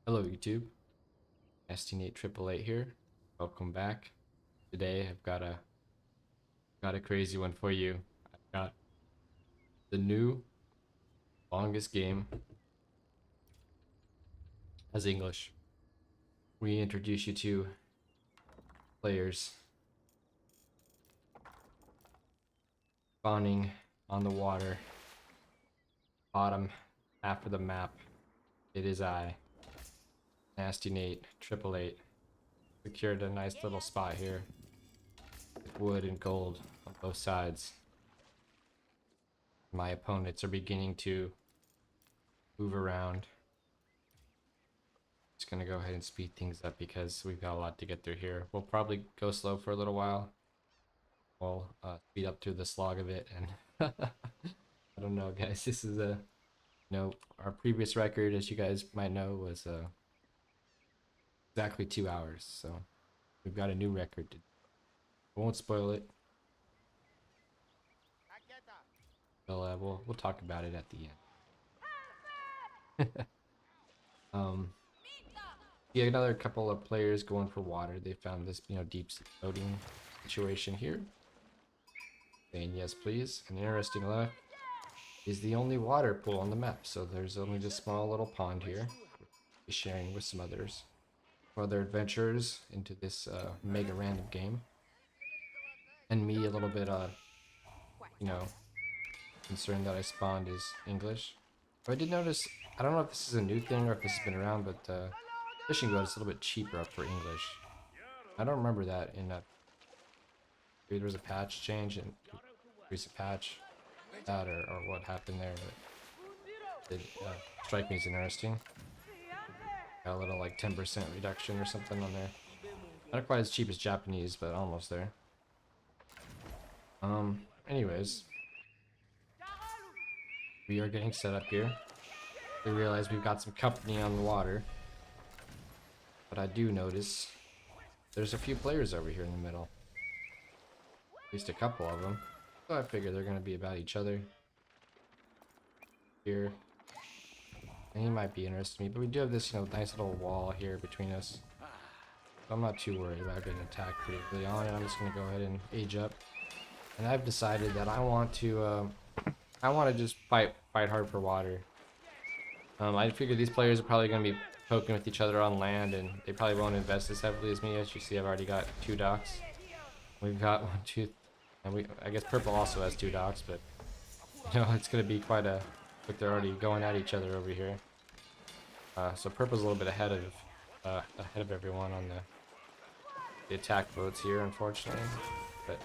Hello YouTube, Nate888 here. Welcome back. Today I've got a crazy one for you. I've got the new longest game as English. We introduce you to players spawning on the water, bottom half of the map. It is I, Nate888. Secured a nice little spot here with wood and gold on both sides. My opponents are beginning to move around. Just gonna go ahead and speed things up because we've got a lot to get through here. We'll probably go slow for a little while. We'll speed up through the slog of it, and I don't know, guys. This is our previous record, as you guys might know, was exactly 2 hours. So we've got a new record. I won't spoil it. We'll talk about it at the end. Yeah, another couple of players going for water. They found this, deep floating situation here. Saying yes, please. And interesting enough, is the only water pool on the map. So there's only this small little pond here. Be sharing with some others, other adventurers into this mega random game. And me a little bit, concerned that I spawned is English. But I did notice, I don't know if this is a new thing or if this has been around, but fishing boat is a little bit cheaper up for English. I don't remember that in maybe there was a patch change and recent patch that or what happened there. But it strike me as interesting. Got a little like 10% reduction or something on there. Not quite as cheap as Japanese, but almost there. Anyways, we are getting set up here. We realize we've got some company on the water. But I do notice there's a few players over here in the middle. At least a couple of them. So I figure they're going to be about each other. Here. And he might be interested in me. But we do have this, nice little wall here between us. So I'm not too worried about getting attacked pretty early on. And I'm just going to go ahead and age up. And I've decided that I want to just fight hard for water. I figure these players are probably going to be poking with each other on land, and they probably won't invest as heavily as me. As you see, I've already got 2 docks. We've got 1, 2, and I guess purple also has 2 docks, but it's going to be quite a. Look, they're already going at each other over here. So purple's a little bit ahead of everyone on the attack boats here, unfortunately. But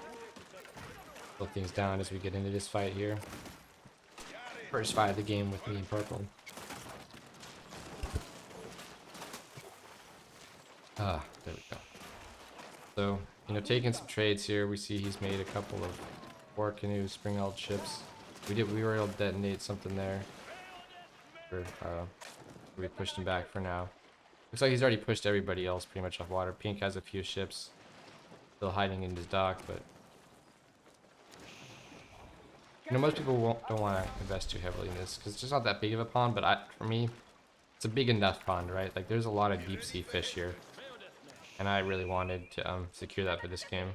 slow things down as we get into this fight here. First fight of the game with me and purple. There we go. So, taking some trades here, we see he's made a couple of 4 canoe spring-hulled ships. We were able to detonate something there. We pushed him back for now. Looks like he's already pushed everybody else pretty much off water. Pink has a few ships still hiding in his dock, but most people don't want to invest too heavily in this because it's just not that big of a pond. But for me, it's a big enough pond, right? Like there's a lot of deep sea fish here. And I really wanted to secure that for this game.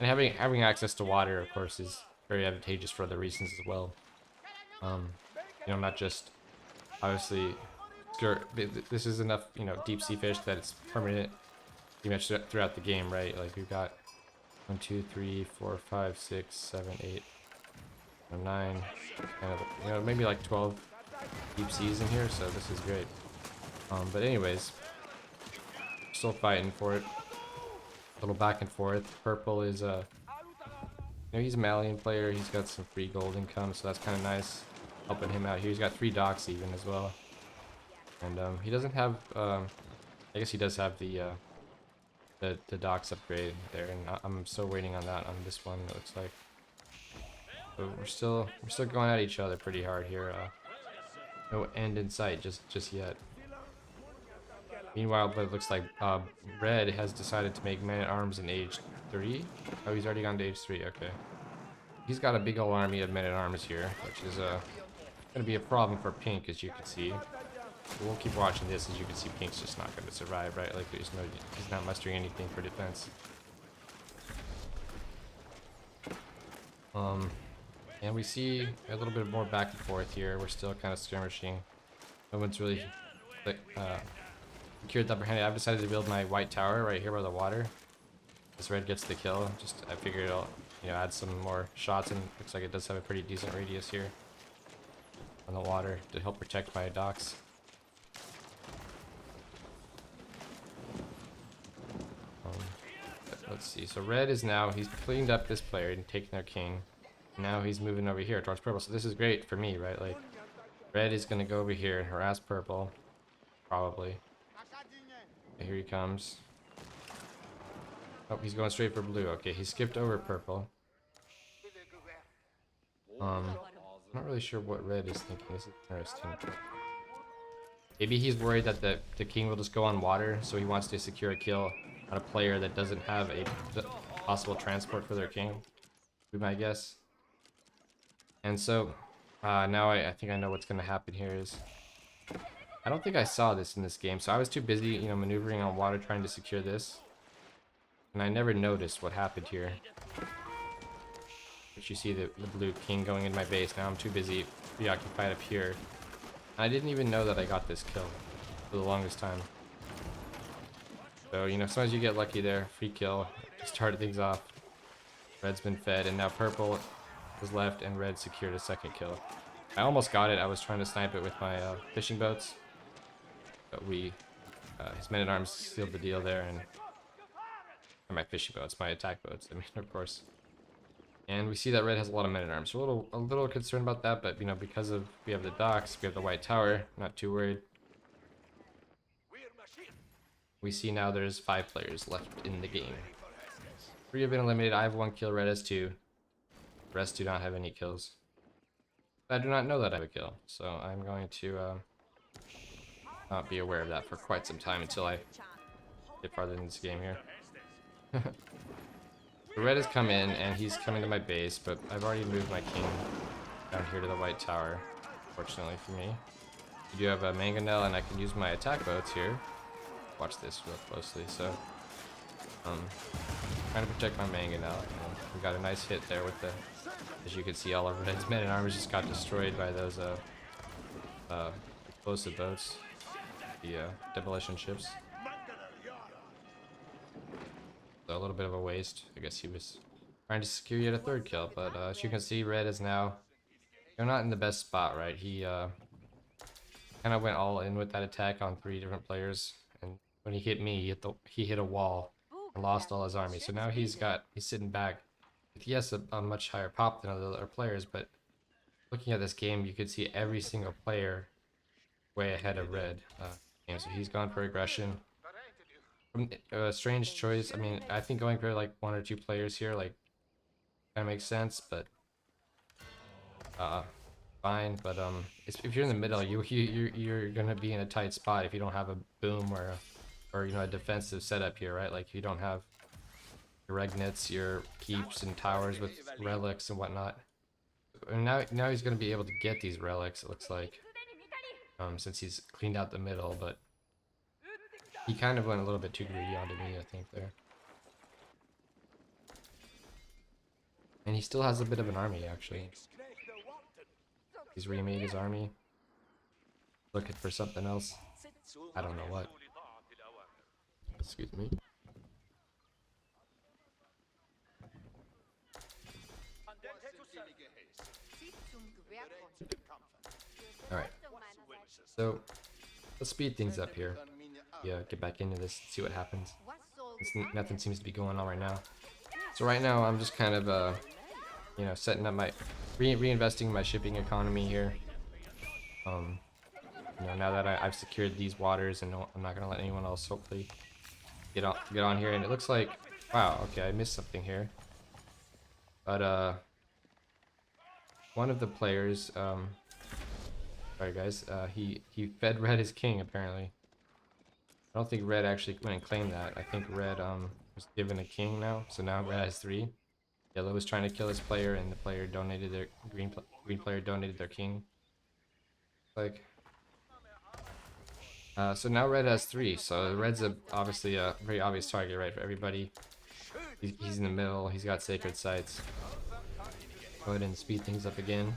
And having access to water, of course, is very advantageous for other reasons as well. Not just obviously, this is enough, deep sea fish that it's permanent pretty much throughout the game, right? Like we've got 1, 2, 3, 4, 5, 6, 7, 8, 9, kind of, maybe like 12 deep seas in here. So this is great. But anyways. Still fighting for it. A little back and forth. Purple is he's a Malian player. He's got some free gold income, so that's kind of nice, helping him out here. He's got 3 docks even as well, and he doesn't have. I guess he does have the docks upgrade there, and I'm still waiting on that on this one. It looks like. But we're still going at each other pretty hard here. No end in sight just yet. Meanwhile, but it looks like Red has decided to make men-at-arms in age 3. Oh, he's already gone to age 3, okay. He's got a big old army of men-at-arms here, which is going to be a problem for Pink, as you can see. We'll keep watching this. As you can see, pink's just not going to survive, right? Like there's no, he's not mustering anything for defense. And we see a little bit more back and forth here. We're still kind of skirmishing. No one's really like secured the upper hand. I've decided to build my white tower right here by the water. This red gets the kill. Just I figured I'll add some more shots, and looks like it does have a pretty decent radius here on the water to help protect my docks. Let's see. So red is now, he's cleaned up this player and taken their king. Now he's moving over here towards purple. So this is great for me, right? Like red is going to go over here and harass purple, probably. Here he comes. Oh, he's going straight for blue. Okay, he skipped over purple. I'm not really sure what red is thinking. This is interesting. Maybe he's worried that the king will just go on water, so he wants to secure a kill on a player that doesn't have a possible transport for their king, would be my guess. And so now I think I know what's going to happen here is, I don't think I saw this in this game, so I was too busy, maneuvering on water trying to secure this, and I never noticed what happened here. But you see the blue king going in my base. Now I'm too busy preoccupied up here. I didn't even know that I got this kill for the longest time. So, sometimes you get lucky there. Free kill. Started things off. Red's been fed, and now purple was left, and red secured a second kill. I almost got it. I was trying to snipe it with my fishing boats. But his men-at-arms sealed the deal there, and my fishing boats, my attack boats, I mean, of course. And we see that red has a lot of men-at-arms. We're a little concerned about that, but because we have the docks, we have the white tower, not too worried. We see now there's 5 players left in the game. 3 have been eliminated. I have 1 kill, red has 2. The rest do not have any kills. I do not know that I have a kill, so I'm going to not be aware of that for quite some time until I get farther in this game here. The red has come in, and he's coming to my base, but I've already moved my king down here to the white tower, fortunately for me. We do have a mangonel, and I can use my attack boats here. Watch this real closely. So, trying to protect my mangonel. We got a nice hit there with the, as you can see, all of red's men-at-arms just got destroyed by those explosive boats, the demolition ships. So a little bit of a waste. I guess he was trying to secure yet a 3rd kill, but as you can see, red is now not in the best spot, right? He kind of went all in with that attack on 3 different players, and when he hit me, he hit a wall and lost all his army. So now he's sitting back. He has a much higher pop than other players, but looking at this game, you could see every single player way ahead of red. So he's gone for aggression. A strange choice. I mean, I think going for like 1 or 2 players here, like, kind of makes sense, but fine. But if you're in the middle, you're gonna be in a tight spot if you don't have a boom or a defensive setup here, right? Like, you don't have your regnets, your keeps and towers with relics and whatnot. And now he's gonna be able to get these relics, it looks like, since he's cleaned out the middle, but he kind of went a little bit too greedy onto me, I think, there. And he still has a bit of an army, actually. He's remade his army. Looking for something else. I don't know what. Excuse me. Alright. So, let's speed things up here. Yeah, get back into this, see what happens. Nothing seems to be going on right now. So right now I'm just kind of setting up my reinvesting my shipping economy here. Now that I've secured these waters, and I'm not gonna let anyone else hopefully get on here. And it looks like, wow, okay, I missed something here. But one of the players, sorry guys, he fed red his king apparently. I don't think red actually went and claimed that. I think red was given a king now, so now red has 3. Yellow was trying to kill his player, and the player donated green player donated their king. Like, So now red has 3. So red's obviously a very obvious target, right, for everybody. He's in the middle. He's got sacred sites. Go ahead and speed things up again.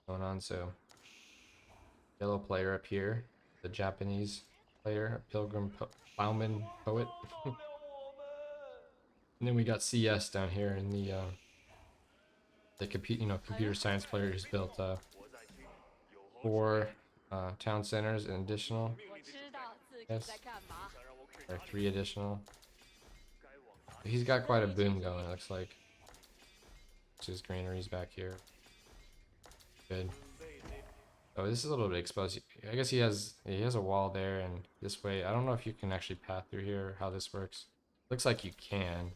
Going on, so yellow player up here, the Japanese player, Plowman Poet. And then we got CS down here in the computer science player who's built 4 town centers and additional. Yes, or 3 additional. He's got quite a boom going, it looks like. His granaries back here. Good. Oh, this is a little bit exposed. I guess he has a wall there, and this way, I don't know if you can actually path through here or how this works. Looks like you can.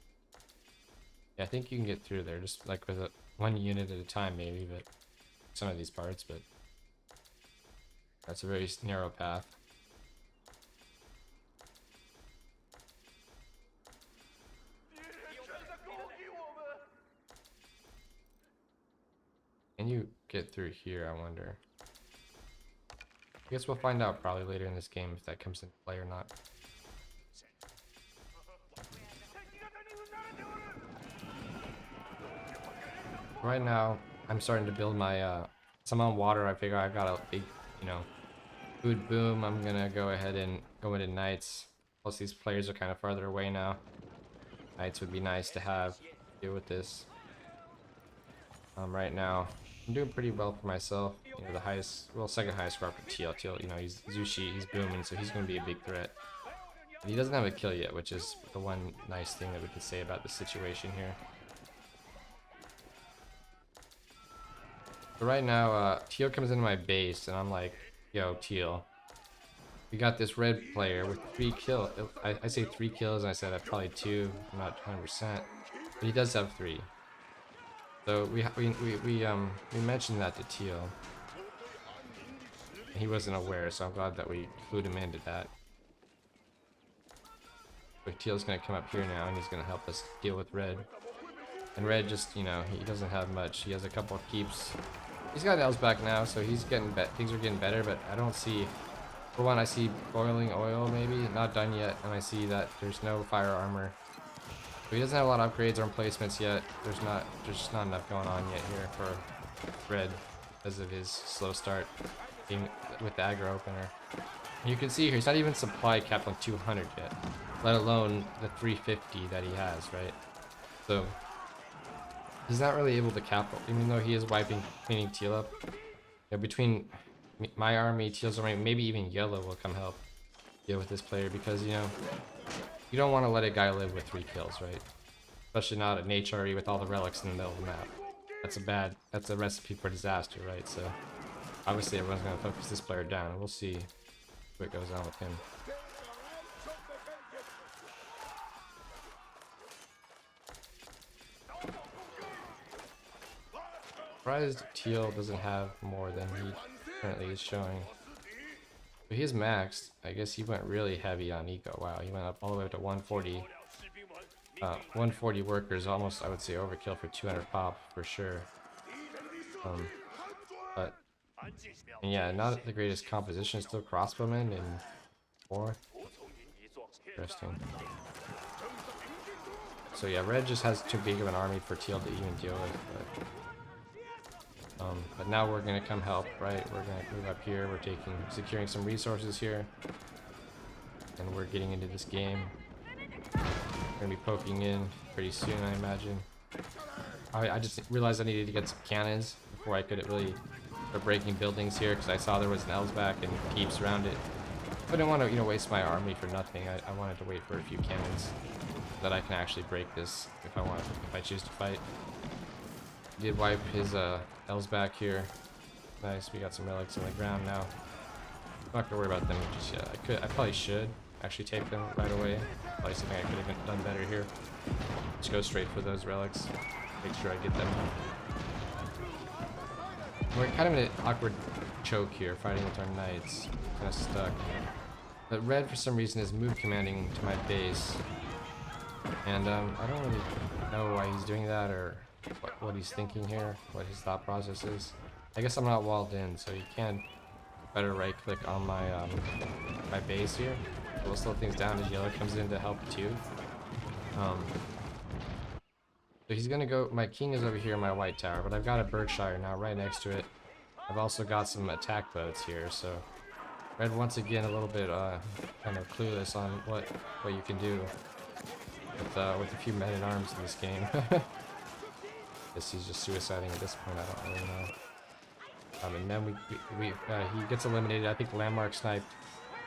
Yeah, I think you can get through there, just like with one unit at a time, maybe, but some of these parts, but that's a very narrow path. Can you get through here, I wonder? I guess we'll find out probably later in this game if that comes into play or not. Right now, I'm starting to build my, some on water. I figure I've got a big, food boom. I'm gonna go ahead and go into knights. Plus these players are kind of farther away now. Knights would be nice to have to deal with this. Right now, I'm doing pretty well for myself. The highest, well, second highest score after Teal. Teal, he's Zushi, he's booming, so he's gonna be a big threat. But he doesn't have a kill yet, which is the one nice thing that we can say about the situation here. So right now, Teal comes into my base, and I'm like, yo, Teal, we got this red player with 3 kills. I say 3 kills, and I said probably 2. I'm not 100%, but he does have 3. So we mentioned that to Teal. He wasn't aware, so I'm glad that we clued him into that. But Teal's gonna come up here now, and he's gonna help us deal with red. And red just, he doesn't have much. He has a couple of keeps. He's got L's back now, so he's getting things are getting better. But I don't see. For one, I see boiling oil maybe not done yet, and I see that there's no fire armor. So he doesn't have a lot of upgrades or emplacements yet. There's just not enough going on yet here for red because of his slow start being with the aggro opener. And you can see here he's not even supply capped on 200 yet, let alone the 350 that he has, right? So he's not really able to cap, even though he is cleaning Teal up. Between my army, Teal's army, maybe even yellow will come help deal with this player because you don't want to let a guy live with 3 kills, right? Especially not an HRE with all the relics in the middle of the map. That's a recipe for disaster, right? So obviously everyone's gonna focus this player down, and we'll see what goes on with him. Surprised Teal doesn't have more than he currently is showing. But he is maxed. I guess he went really heavy on eco. Wow, he went up all the way up to 140. 140 workers, almost I would say overkill for 200 pop for sure. But and yeah, not the greatest composition. Still crossbowmen in 4. Interesting. So yeah, red just has too big of an army for Teal to even deal with. But now we're gonna come help, right? We're gonna move up here. We're securing some resources here, and we're getting into this game. We're gonna be poking in pretty soon, I imagine. I just realized I needed to get some cannons before I could really start breaking buildings here, because I saw there was an Elsback and keeps around it. I didn't want to, waste my army for nothing. I wanted to wait for a few cannons so that I can actually break this if I choose to fight. Did wipe his Elsback here. Nice, we got some relics on the ground now. I'm not gonna worry about them just yet. I probably should actually take them right away. Probably something I could have done better here. Just go straight for those relics. Make sure I get them. We're kind of in an awkward choke here, fighting with our knights. Kind of stuck. But red, for some reason, is move commanding to my base. And I don't really know why he's doing that or what he's thinking here, what his thought process is. I guess I'm not walled in, so he can better right click on my my base here. We'll slow things down as yellow comes in to help too. So he's gonna go. My king is over here in my white tower, but I've got a Berkshire now right next to it. I've also got some attack boats here, so red once again a little bit kind of clueless on what you can do with a few men at arms in this game. Guess he's just suiciding at this point. I don't really know. And then he gets eliminated. I think landmark sniped.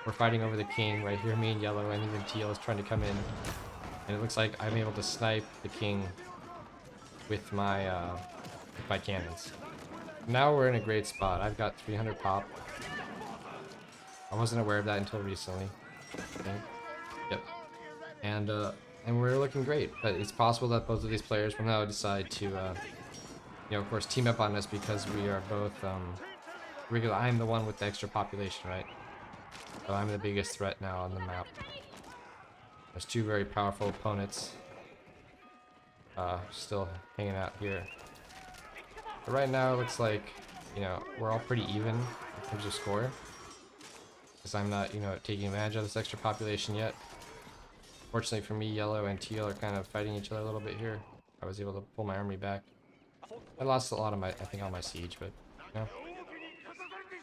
We're fighting over the king right here. Me and yellow and even teal is trying to come in, and it looks like I'm able to snipe the king with my cannons. Now we're in a great spot. I've got 300 pop. I wasn't aware of that until recently. Okay. Yep. And we're looking great. But it's possible that both of these players will now decide to, you know, of course, team up on us because we are both. I'm the one with the extra population, right? So I'm the biggest threat now on the map. There's two very powerful opponents still hanging out here. But right now it looks like, you know, we're all pretty even in terms of score. Because I'm not, you know, taking advantage of this extra population yet. Fortunately for me, yellow and teal are kind of fighting each other a little bit here. I was able to pull my army back. I lost a lot of my, I think, on my siege, but, you know.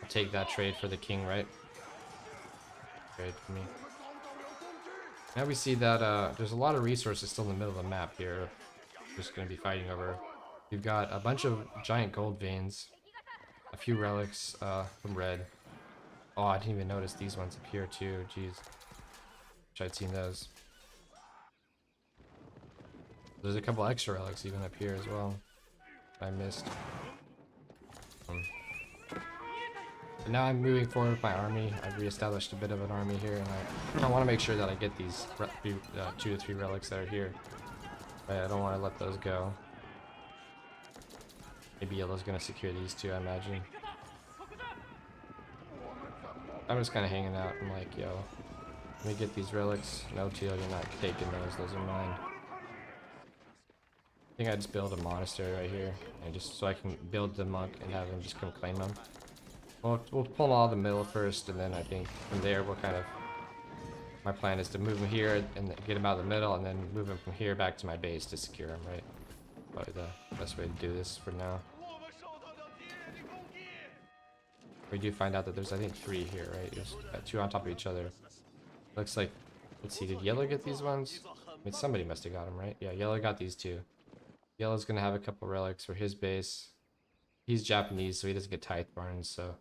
I'll take that trade for the king, right? Trade for me. Now we see that there's a lot of resources still in the middle of the map here. We're just going to be fighting over. We've got a bunch of giant gold veins, a few relics from red. Oh, I didn't even notice these ones up here too. Jeez, wish I'd seen those. There's a couple extra relics even up here as well. I missed. But now I'm moving forward with my army. I've reestablished a bit of an army here, and I want to make sure that I get these 2 to 3 relics that are here. Right, I don't want to let those go. Maybe yellow's gonna secure these two, I imagine. I'm just kind of hanging out. I'm like, yo, let me get these relics. No, teal, you're not taking those. Those are mine. I think I just build a monastery right here, and just so I can build the monk and have him just come claim them. We'll pull them all in the middle first, and then I think from there we'll kind of. My plan is to move him here and get him out of the middle, and then move him from here back to my base to secure him. Right? Probably the best way to do this for now. We do find out that there's, I think, 3 here, right? There's 2 on top of each other. Looks like, let's see, did yellow get these ones? I mean, somebody must have got them, right? Yeah, yellow got these 2. Yellow's gonna have a couple relics for his base. He's Japanese, so he doesn't get tithe barns, so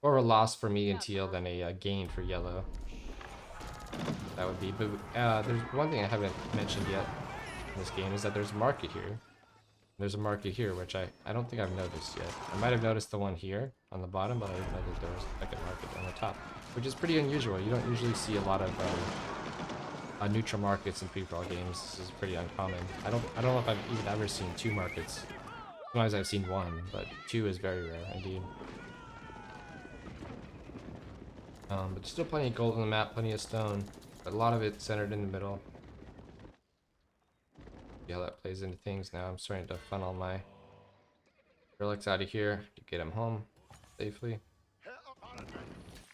more of a loss for me and teal than a gain for yellow. That would be, but there's one thing I haven't mentioned yet in this game is that there's a market here. There's a market here, which I don't think I've noticed yet. I might have noticed the one here on the bottom, but I didn't know that there was like a market on the top, which is pretty unusual. You don't usually see a lot of neutral markets in free-for-all games. This is pretty uncommon. I don't know if I've even ever seen 2 markets. Sometimes I've seen 1, but 2 is very rare indeed. But still plenty of gold on the map, plenty of stone, but a lot of it centered in the middle. See how that plays into things now. I'm starting to funnel my relics out of here to get them home safely.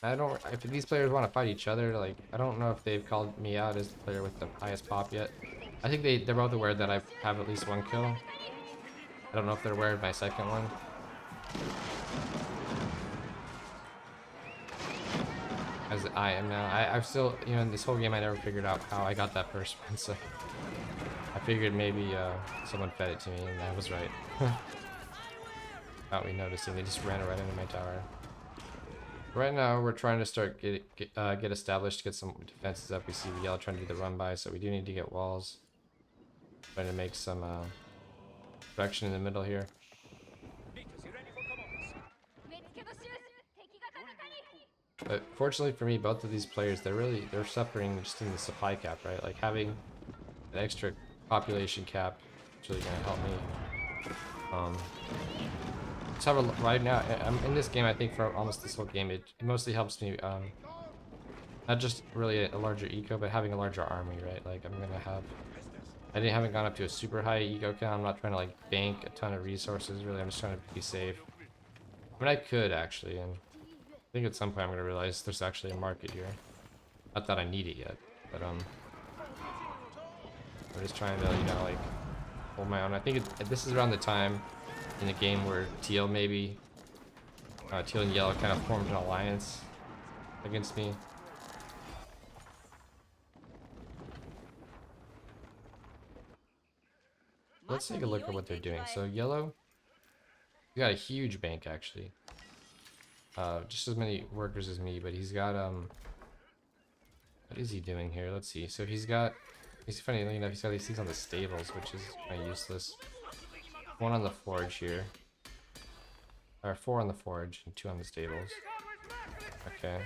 I don't. If these players want to fight each other, like, I don't know if they've called me out as the player with the highest pop yet. I think they're both aware that I have at least 1 kill. I don't know if they're aware of my second one. As I am now. I've still, you know, in this whole game I never figured out how I got that first one, so I figured maybe someone fed it to me, and I was right. Without me noticing, they just ran right into my tower. Right now, we're trying to start get established, get some defenses up. We see the yellow trying to do the run by, so we do need to get walls. Trying to make some production in the middle here. But fortunately for me, both of these players, they're suffering just in the supply cap, right? Like having an extra population cap is really gonna help me. Let's have a look right now. I'm in this game, I think for almost this whole game, it mostly helps me, not just really a larger eco, but having a larger army, right? Like I'm gonna have, haven't gone up to a super high eco count. I'm not trying to like bank a ton of resources, really. I'm just trying to be safe. I mean, I could actually, and think at some point I'm gonna realize there's actually a market here. Not that I need it yet, but I'm just trying to, you know, like hold my own. I think this is around the time in the game where teal teal and yellow kind of formed an alliance against me. Let's take a look at what they're doing. So yellow, he got a huge bank actually. Just as many workers as me, but he's got what is he doing here? Let's see. So he's funny enough, he's got these things on the stables, which is kind of useless. One on the forge here. Or 4 on the forge and 2 on the stables. Okay.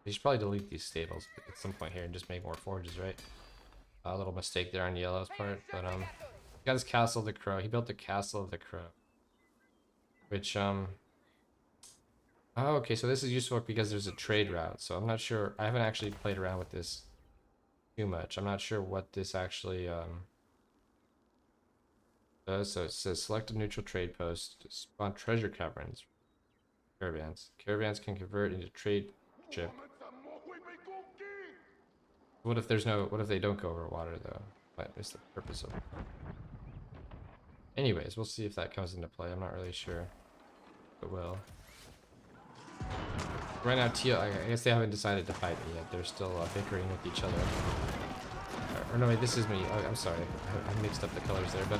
We should probably delete these stables at some point here and just make more forges, right? A little mistake there on yellow's part, but he got his castle of the crow. He built the castle of the crow. Which oh, okay, so this is useful because there's a trade route. So I'm not sure, I haven't actually played around with this too much. I'm not sure what this actually does. So it says select a neutral trade post to spawn treasure caverns. Caravans. Caravans can convert into trade ship. What if they don't go over water though? What is the purpose of it? Anyways, we'll see if that comes into play. I'm not really sure. It will. Right now, teal, I guess they haven't decided to fight me yet. They're still bickering with each other. Or no, wait, this is me. Oh, I'm sorry. I mixed up the colors there. But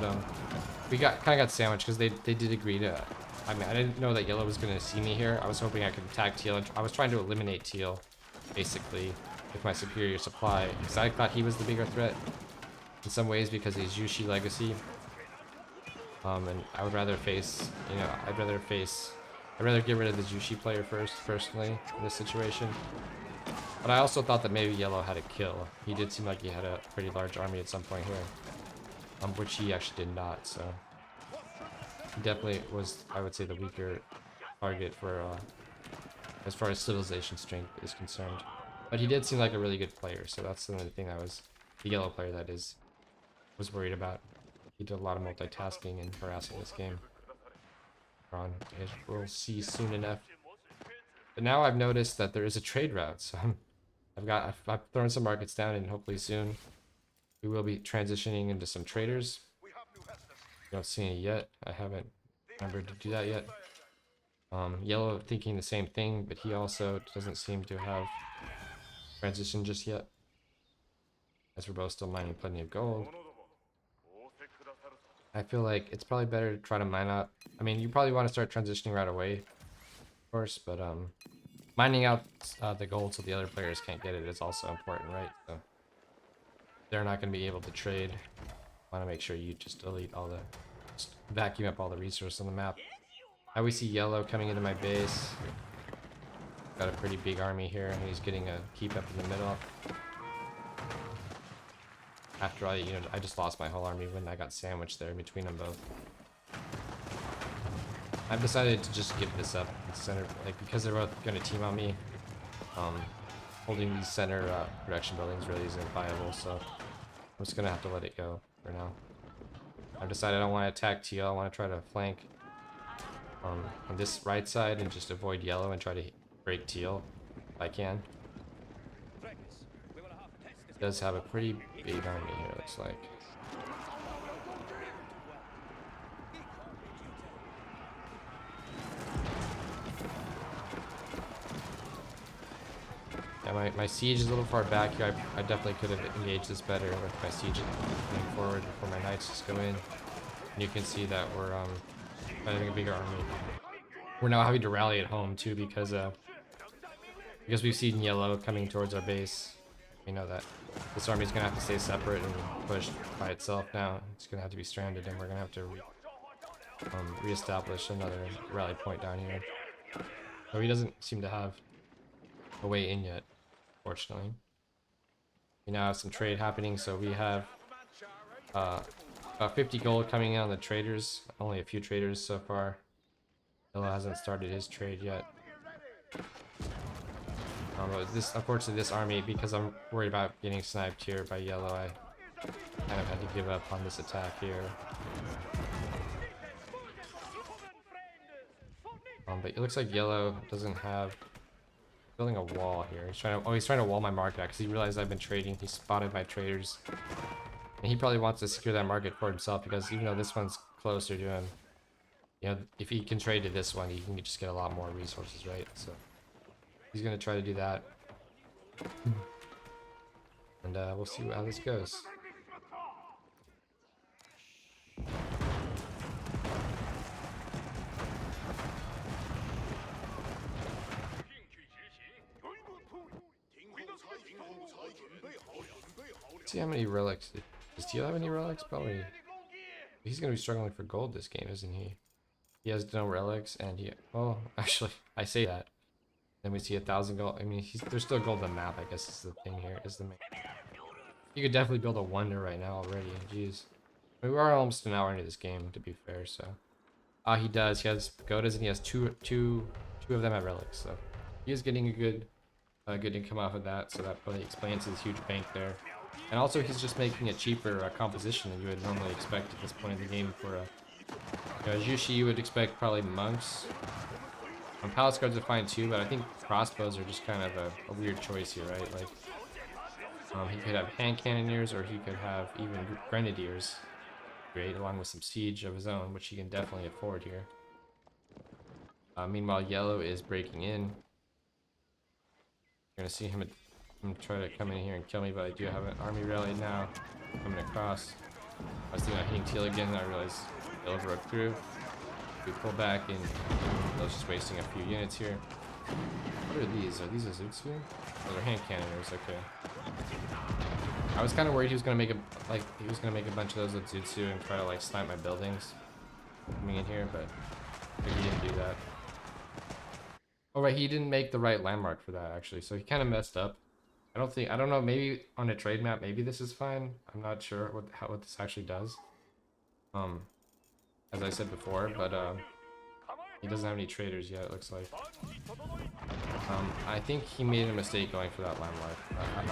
we kind of got sandwiched because they did agree to. I mean, I didn't know that yellow was going to see me here. I was hoping I could attack teal. I was trying to eliminate teal, basically, with my superior supply. Because I thought he was the bigger threat in some ways because he's Yushi legacy. And I would rather face, you know, I'd rather get rid of the Yushi player first, personally, in this situation. But I also thought that maybe yellow had a kill. He did seem like he had a pretty large army at some point here. Which he actually did not, so. He definitely was, I would say, the weaker target for, as far as civilization strength is concerned. But he did seem like a really good player, so that's the thing the yellow player that is, was worried about. He did a lot of multitasking and harassing this game. We'll see soon enough. But now I've noticed that there is a trade route, so I've thrown some markets down, and hopefully soon we will be transitioning into some traders. Don't see any yet. I haven't remembered to do that yet. Yellow thinking the same thing, but he also doesn't seem to have transitioned just yet. As we're both still mining plenty of gold. I feel like it's probably better to try to mine out. I mean, you probably want to start transitioning right away, of course, but mining out the gold so the other players can't get it is also important, right? So they're not going to be able to trade. Want to make sure you just delete just vacuum up all the resources on the map. I always see yellow coming into my base. Got a pretty big army here, and he's getting a keep up in the middle. After all, you know, I just lost my whole army when I got sandwiched there between them both. I've decided to just give this up in center, like, because they're both going to team on me. Holding these center production buildings really isn't viable, so I'm just going to have to let it go for now. I've decided I don't want to attack teal. I want to try to flank on this right side and just avoid yellow and try to break teal if I can. Does have a pretty big army here, looks like. Yeah, my siege is a little far back here. I definitely could have engaged this better with my siege coming forward before my knights just go in. And you can see that we're fighting a bigger army. We're now having to rally at home too because we've seen yellow coming towards our base. We know that this army's gonna have to stay separate and push by itself now. It's gonna have to be stranded, and we're gonna have to reestablish another rally point down here. So he doesn't seem to have a way in yet, fortunately. We now have some trade happening, so we have about 50 gold coming in on the traders. Only a few traders so far. Yellow hasn't started his trade yet. Unfortunately, this army, because I'm worried about getting sniped here by yellow, I kind of had to give up on this attack here. But it looks like yellow doesn't have building a wall here. He's trying to wall my market out because he realized I've been trading. He spotted my traders, and he probably wants to secure that market for himself because even though this one's closer to him, you know, if he can trade to this one, he can just get a lot more resources, right? So he's gonna try to do that, and we'll see how this goes. Let's see how many relics. Does Teal have any relics? Probably. He's gonna be struggling for gold this game, isn't he? He has no relics, and he. Oh, actually, I say that. Then we see 1,000 gold. I mean, there's still gold on the map. I guess is the thing here. Is the main. You could definitely build a wonder right now already. Jeez, I mean, we are almost an hour into this game, to be fair. So, he does. He has Godas, and he has two of them at relics. So, he is getting a good income off of that. So that probably explains his huge bank there. And also, he's just making a cheaper composition than you would normally expect at this point in the game for a. You know, Jushi, you would expect probably monks. Palace guards are fine too, but I think crossbows are just kind of a weird choice here, right? Like, he could have hand cannoneers, or he could have even grenadiers, great, along with some siege of his own, which he can definitely afford here. Meanwhile, yellow is breaking in. You're gonna see him try to come in here and kill me, but I do have an army rally now coming across. I was thinking of hitting teal again, and I realized yellow broke through. We pull back, and I was just wasting a few units here. What are these? Are these Azutsu? Oh, they're hand cannoners. Okay. I was kind of worried he was gonna make a bunch of those Azutsu and try to like snipe my buildings coming in here, but he didn't do that. Oh right, he didn't make the right landmark for that actually, so he kind of messed up. I don't know. Maybe on a trade map, maybe this is fine. I'm not sure what this actually does. As I said before, but he doesn't have any traders yet, it looks like. I think he made a mistake going for that landmark. I'm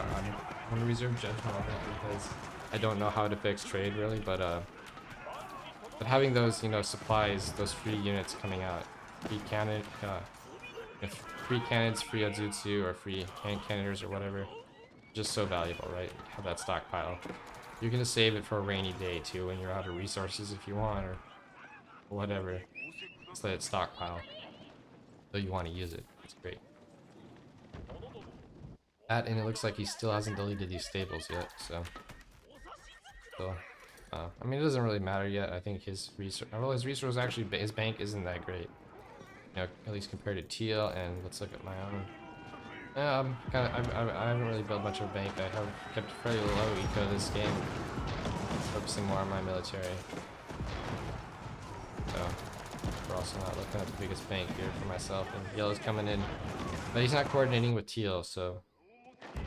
gonna reserve judgment on that because I don't know how to fix trade really, but having those, you know, supplies, those free units coming out, free cannon, free cannons, free Azutsu, or free hand cannoners or whatever, just so valuable, right? Have that stockpile. You're gonna save it for a rainy day too, when you're out of resources if you want, or whatever. Just let it stockpile. So you want to use it. It's great. That, and it looks like he still hasn't deleted these stables yet, so. I mean, it doesn't really matter yet. I think his resource actually, his bank isn't that great. You know, at least compared to teal, and let's look at my own. I haven't really built much of a bank. I have kept fairly low eco this game, focusing more on my military. So we're also not looking at the biggest bank here for myself. And yellow's coming in, but he's not coordinating with teal. So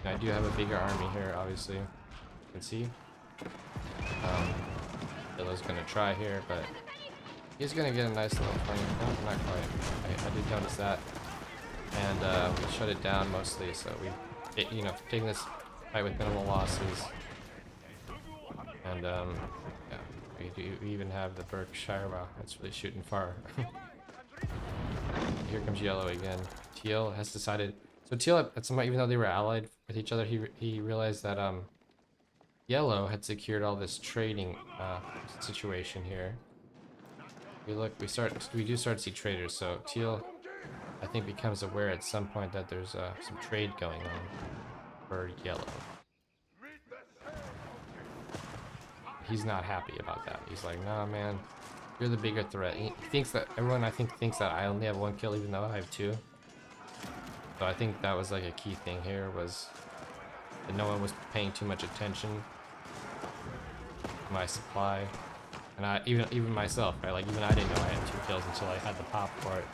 I do have a bigger army here, obviously. You can see. Yellow's gonna try here, but he's gonna get a nice little flank. No, not quite. I did notice that. And we shut it down mostly, so we, you know, taking this fight with minimal losses. And yeah, we even have the Berkshire. Wow, that's really shooting far. Here comes yellow again. Teal has decided. So teal, at some point, even though they were allied with each other, he realized that yellow had secured all this trading situation here. We do start to see traders. So teal, I think, becomes aware at some point that there's some trade going on for yellow. He's not happy about that. He's like, nah, man, you're the bigger threat. He thinks that everyone, I think, thinks that I only have 1 kill, even though I have 2. So I think that was like a key thing here, was that no one was paying too much attention to my supply, and even myself, right? Like even I didn't know I had 2 kills until I had the pop for it,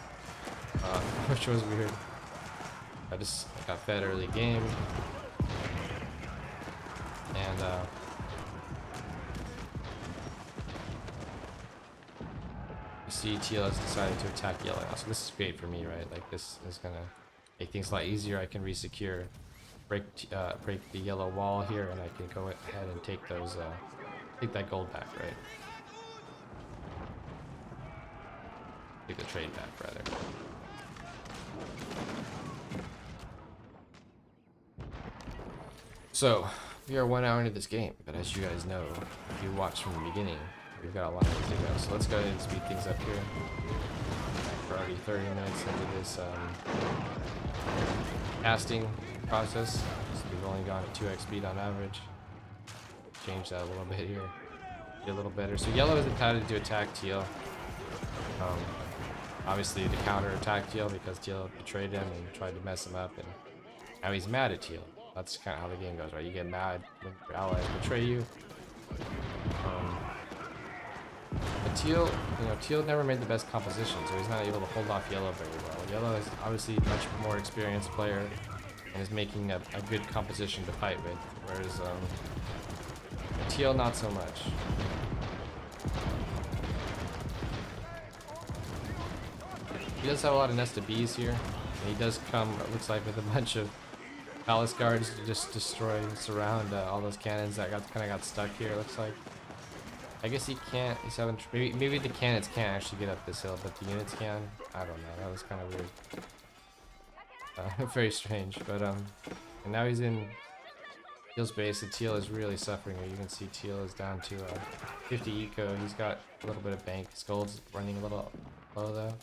which was weird. I just got fed early game, and you see teal has decided to attack yellow now, so this is great for me, right? Like this is gonna make things a lot easier. I can resecure, break the yellow wall here, and I can go ahead and take those, take that gold back, right? Take the trade back, rather. So, we are 1 hour into this game, but as you guys know, if you watched from the beginning, we've got a lot to go. So let's go ahead and speed things up here. We're already 30 minutes into this casting process. So we've only gone at 2x speed on average. Change that a little bit here. Get a little better. So yellow is entitled to attack teal. Obviously to counter attack teal because teal betrayed him and tried to mess him up, and now he's mad at teal. That's kind of how the game goes, right? You get mad when your allies betray you. But teal, teal never made the best composition, so he's not able to hold off yellow very well. Yellow is obviously a much more experienced player and is making a good composition to fight with, whereas teal not so much. He does have a lot of nested bees here, and he does come, it looks like, with a bunch of palace guards to just destroy, surround all those cannons that kind of got stuck here. It looks like. I guess he can't. He's having maybe the cannons can't actually get up this hill, but the units can. I don't know. That was kind of weird. Very strange. But and now he's in Teal's base. And Teal is really suffering here. You can see Teal is down to 50 eco. He's got a little bit of bank. His gold's running a little low though.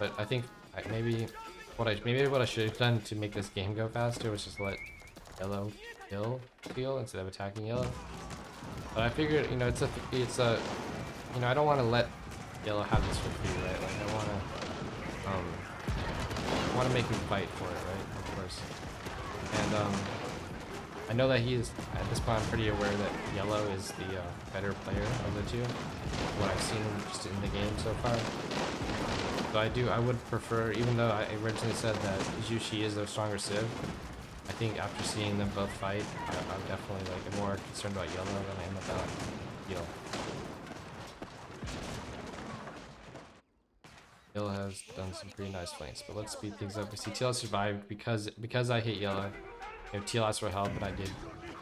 But I think maybe what I should have done to make this game go faster was just let yellow kill Teal instead of attacking yellow. But I figured, it's a, I don't want to let yellow have this for free, right? Like I want to make him fight for it, right? Of course. And I know that he is at this point. I'm pretty aware that yellow is the better player of the two. What I've seen just in the game so far. So I would prefer, even though I originally said that Jushi is the stronger Civ, I think after seeing them both fight, I'm definitely more concerned about yellow than I am about teal. Teal has done some pretty nice flanks, but let's speed things up. We see teal survived because I hit yellow. If teal asked for help, and I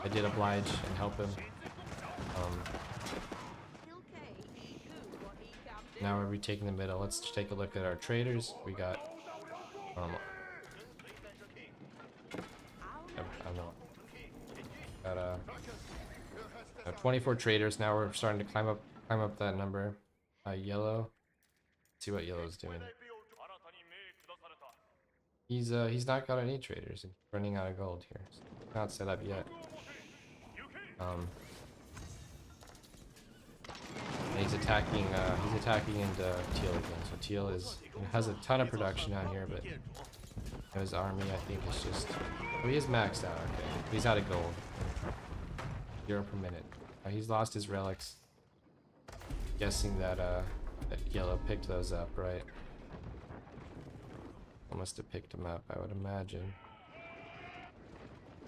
did oblige and help him. Now we're retaking the middle. Let's take a look at our traders. We got I don't know. Got 24 traders. Now we're starting to climb up that number. Yellow. Let's see what yellow's doing. He's not got any traders and running out of gold here. So not set up yet. And he's attacking into teal again. So teal has a ton of production out here, but his army I think is just, oh, he is maxed out. Okay, he's out of gold. 0 per minute. He's lost his relics. Guessing that that yellow picked those up, right? I must have picked them up, I would imagine.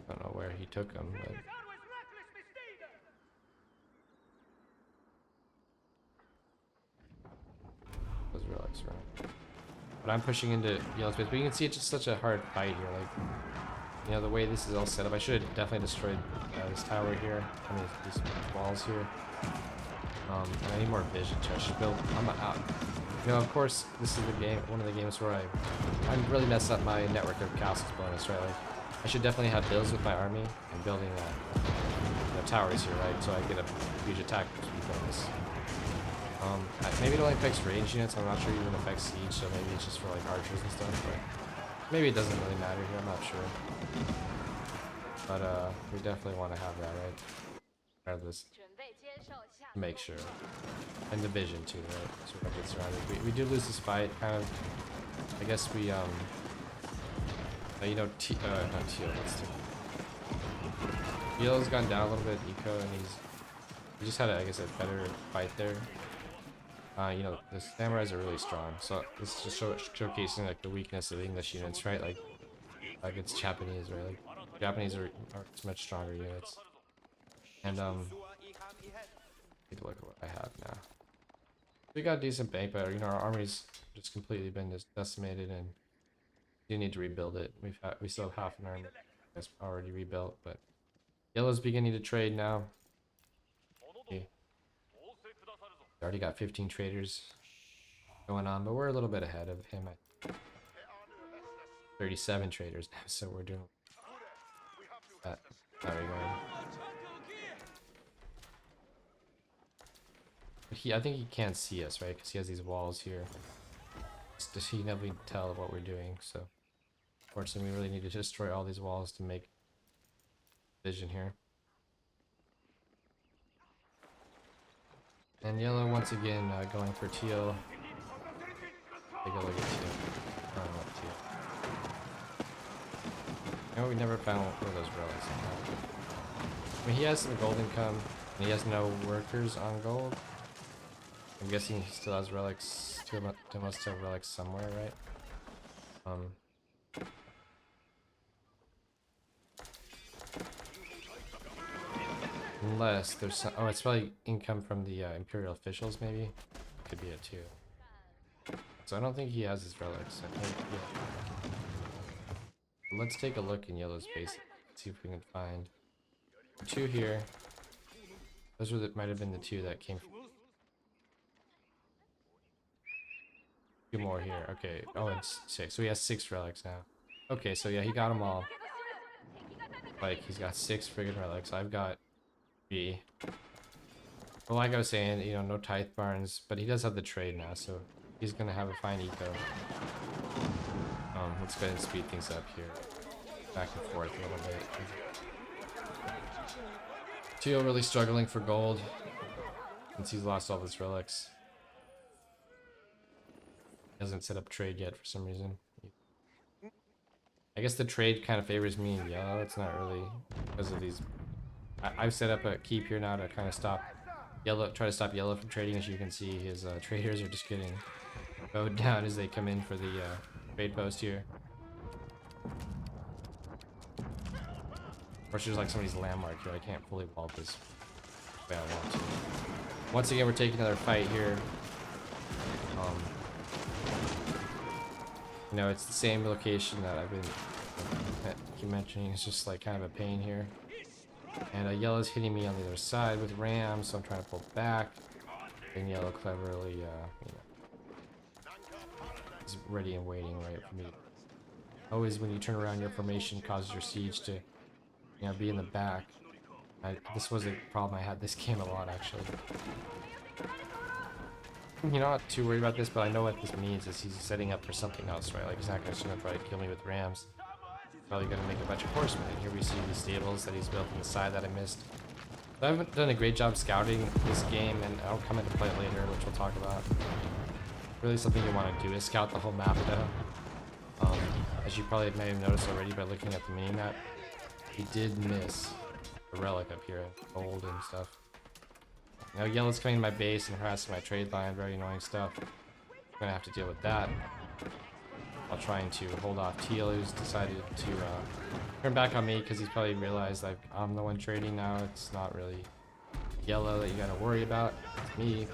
I don't know where he took them, but those relics around. But I'm pushing into yellow space. But you can see it's just such a hard fight here. Like, the way this is all set up. I should have definitely destroyed this tower here. I mean, these walls here. And I need more vision too. I should build. Of course, this is the game. One of the games where I really messed up my network of castles bonus, right? Like, I should definitely have builds with my army and building towers here, right? So I get a huge attack bonus. Maybe it only affects range units. I'm not sure it even affects siege, so maybe it's just for archers and stuff. But maybe it doesn't really matter here. I'm not sure. But we definitely want to have that, right? Regardless, to make sure. And the vision too, right? So we don't get surrounded. We do lose this fight, kind of. I guess we not teal. Let's do. Teal's gone down a little bit, eco, and he just had I guess a better fight there. The samurais are really strong, so this is just showcasing the weakness of English units, right? Like it's Japanese, right? Like Japanese are much stronger units. And take a look at what I have now. We got decent bank, but our army's just completely been decimated, and you need to rebuild it. We still have half an army that's already rebuilt, but yellow's beginning to trade now. Okay. Already got 15 traders going on, but we're a little bit ahead of him at 37 traders now, so we're doing That regard. But I think he can't see us, right? Because he has these walls here. He never can tell what we're doing, so fortunately we really need to destroy all these walls to make vision here. And yellow once again going for teal. Take a look at teal. I don't know what teal. No, we never found one of those relics. I mean, he has some gold income, and he has no workers on gold. I'm guessing he still has relics. He must have relics somewhere, right? Unless there's some, oh, it's probably income from the Imperial officials, maybe? Could be it too. So I don't think he has his relics. I think, yeah. Let's take a look in yellow's base, see if we can find 2 here. Those were might have been the 2 that came from. 2 more here. Okay. Oh, it's 6. So he has 6 relics now. Okay, so yeah, he got them all. Like, he's got 6 friggin' relics. I've got 3. Well, like I was saying, you know, no tithe barns, but he does have the trade now, so he's gonna have a fine eco. Let's go ahead and speed things up here. Back and forth a little bit. Teal really struggling for gold since he's lost all his relics. Hasn't set up trade yet for some reason. I guess the trade kind of favors me in yellow. It's not really because of these. I've set up a keep here now to kind of stop yellow, try to stop yellow from trading. As you can see, his traders are just getting bowed down as they come in for the trade post here. Of course, there's like somebody's landmark here. I can't fully wall this the way I want to. Once again, we're taking another fight here. You know, it's the same location that I've been keep mentioning. It's just like kind of a pain here. And yellow's hitting me on the other side with rams, so I'm trying to pull back. And yellow cleverly, you know, is ready and waiting right for me. Always when you turn around, your formation causes your siege to, you know, be in the back. This was a problem I had this game a lot, actually. You're not too worried about this, but I know what this means is he's setting up for something else, right? Like he's not going to try to kill me with rams. He's probably going to make a bunch of horsemen. And here we see these stables that he's built on the side that I missed. So I haven't done a great job scouting this game, and I'll come into play it later, which we'll talk about. Really something you want to do is scout the whole map, though. As you probably may have noticed already by looking at the mini-map, he did miss a relic up here, gold and stuff. Now yellow's coming to my base and harassing my trade line, very annoying stuff. I'm gonna have to deal with that while trying to hold off teal, who's decided to turn back on me because he's probably realized like I'm the one trading now. It's not really yellow that you gotta worry about, it's me.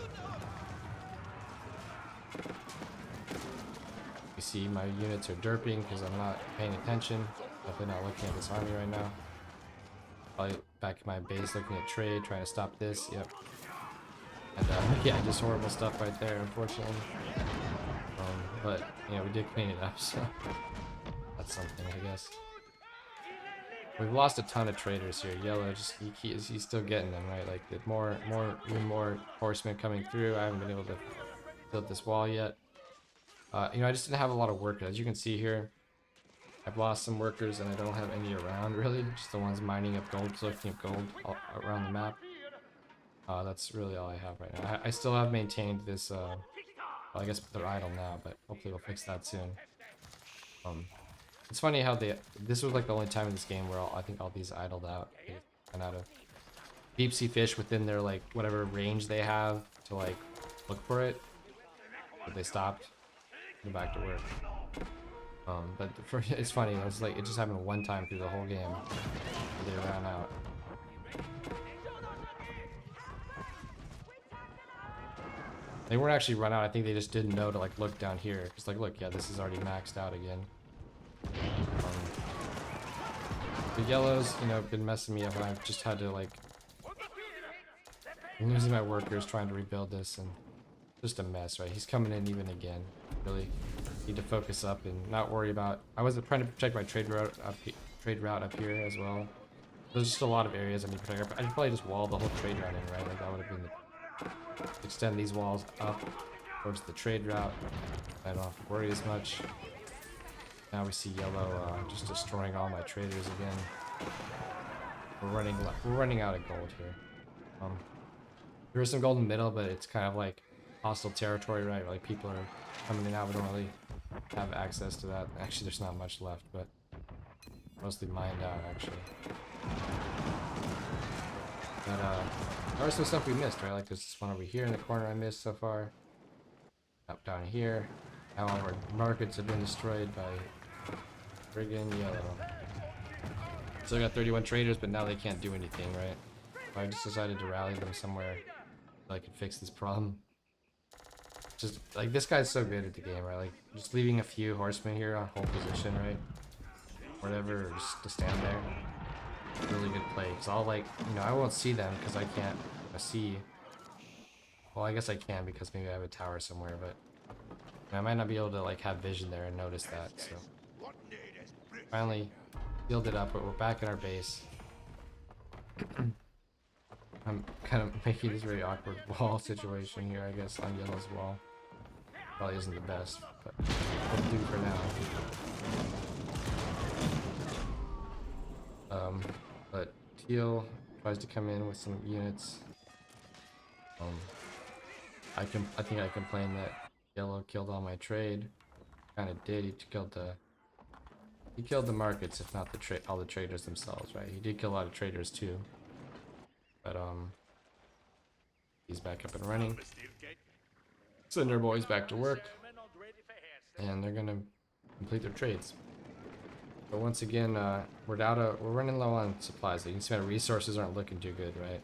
You see my units are derping because I'm not paying attention. Definitely not looking at this army right now. Probably back in my base looking at trade, trying to stop this. Yep. And yeah, just horrible stuff right there, unfortunately. But you know, we did clean it up, so that's something, I guess. We've lost a ton of traders here. Yellow, just he's still getting them, right? Like even more horsemen coming through. I haven't been able to build this wall yet. You know, I just didn't have a lot of workers. As you can see here, I've lost some workers and I don't have any around really. Just the ones mining up gold, collecting up gold all around the map. That's really all I have right now. I still have maintained this, well, I guess they're idle now, but hopefully we'll fix that soon. It's funny how this was like the only time in this game where I think all these idled out. They ran out of deep sea fish within their like whatever range they have to like look for it. But they stopped. Go back to work. But it's funny, it's like it just happened one time through the whole game. They ran out. They weren't actually run out. I think they just didn't know to like look down here. It's like, look, yeah, this is already maxed out again. The yellows, you know, been messing me up, and I've just had to like I'm losing my workers trying to rebuild this, and just a mess, right? He's coming in even again. Really need to focus up and not worry about. I was trying to protect my trade route up here as well. There's just a lot of areas I need to protect. I should probably just wall the whole trade route in, right? Like that would have been the... Extend these walls up towards the trade route. I don't have to worry as much. Now we see yellow just destroying all my traders again. We're running out of gold here. There is some gold in the middle, but it's kind of like hostile territory, right? Like people are coming in and out. We don't really have access to that. Actually, there's not much left, but mostly mined out actually. But there are some stuff we missed, right? Like there's this one over here in the corner I missed so far. Up down here. Now all our markets have been destroyed by friggin' yellow. So I got 31 traders, but now they can't do anything, right? So I just decided to rally them somewhere so I could fix this problem. Just like this guy's so good at the game, right? Like just leaving a few horsemen here on hold position, right? Whatever, or just to stand there. Really good play. Cause I'll like, you know, I won't see them because I can't see. Well, I guess I can because maybe I have a tower somewhere, but I might not be able to like have vision there and notice that. So finally sealed it up, but we're back in our base. I'm kind of making this very awkward wall situation here, I guess, on yellow's wall. Probably isn't the best, but it'll do for now. But teal tries to come in with some units. I think I complained that yellow killed all my trade. Kind of did. He killed the markets, if not all the traders themselves, right? He did kill a lot of traders too. But he's back up and running. Send our boys back to work, and they're gonna complete their trades. But once again, we're running low on supplies. You can see our resources aren't looking too good, right?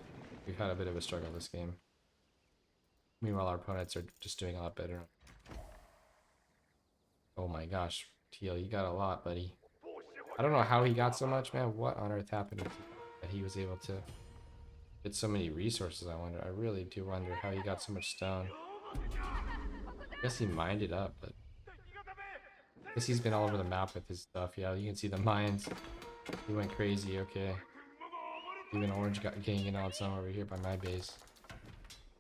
We've had a bit of a struggle this game. Meanwhile, our opponents are just doing a lot better. Oh my gosh, Teal, you got a lot, buddy. I don't know how he got so much, man. What on earth happened that he was able to get so many resources? I wonder. I really do wonder how he got so much stone. I guess he mined it up, but I guess he's been all over the map with his stuff. Yeah, you can see the mines. He went crazy. Okay, even orange got getting in on some over here by my base.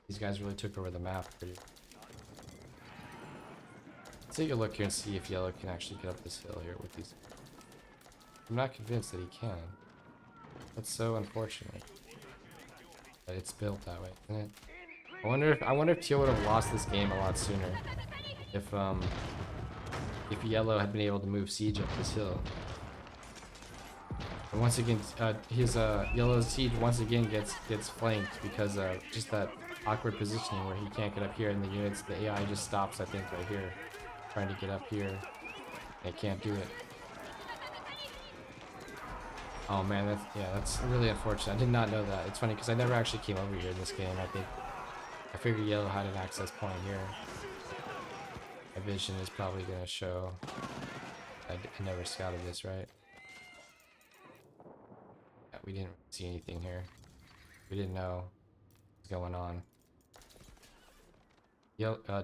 These guys really took over the map. Let's take a look here and see if yellow can actually get up this hill here with these. I'm not convinced that he can. That's so unfortunate. But it's built that way, isn't it? I wonder if teal would have lost this game a lot sooner if yellow had been able to move siege up this hill. And once again, his yellow's siege once again gets flanked because just that awkward positioning where he can't get up here, and the units, the AI just stops, I think, right here, trying to get up here. They can't do it. Oh man, that's really unfortunate. I did not know that. It's funny because I never actually came over here in this game. I figured yellow had an access point here. My vision is probably gonna show. I never scouted this, right? Yeah, we didn't see anything here. We didn't know what's going on.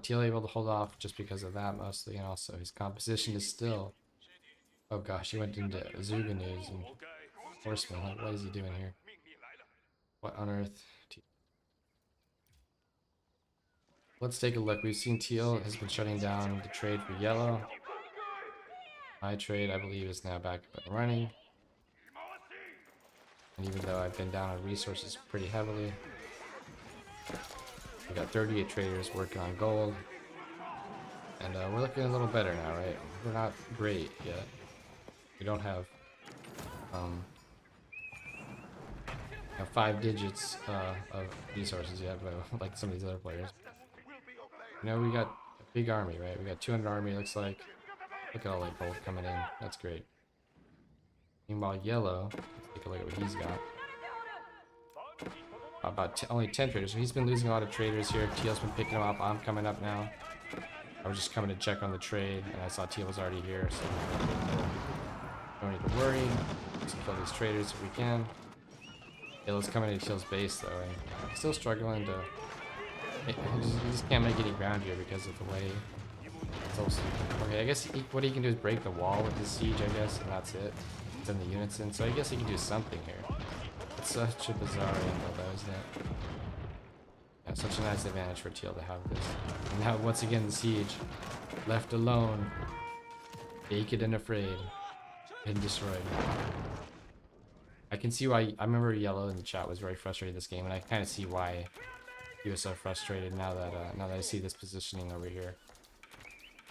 Teal able to hold off just because of that mostly, and also his composition is still. Oh gosh, he went into Zuganews and Horseman. Like, what is he doing here? What on earth? Let's take a look. We've seen teal has been shutting down the trade for yellow. My trade, I believe, is now back up and running. And even though I've been down on resources pretty heavily, we got 38 traders working on gold. And we're looking a little better now, right? We're not great yet. We don't have 5 digits of resources yet, but like some of these other players. You know, we got a big army, right? We got 200 army, looks like. Look at all that gold coming in. That's great. Meanwhile, yellow, let's take a look at what he's got. About only 10 traders, so he's been losing a lot of traders here. Teal's been picking them up. I'm coming up now. I was just coming to check on the trade, and I saw Teal was already here, so don't need to worry. Just kill these traders if we can. Yellow's coming to Teal's base though, and I'm still struggling to. He just can't make any ground here because of the way. It's also, okay, I guess what he can do is break the wall with his siege, I guess, and that's it. send the units in. So I guess he can do something here. It's such a bizarre angle though, isn't it? Yeah, such a nice advantage for Teal to have this. And now once again the siege. Left alone. Naked and afraid. And destroyed. I can see why. I remember Yellow in the chat was very frustrated this game, and I kind of see why he was so frustrated now that I see this positioning over here.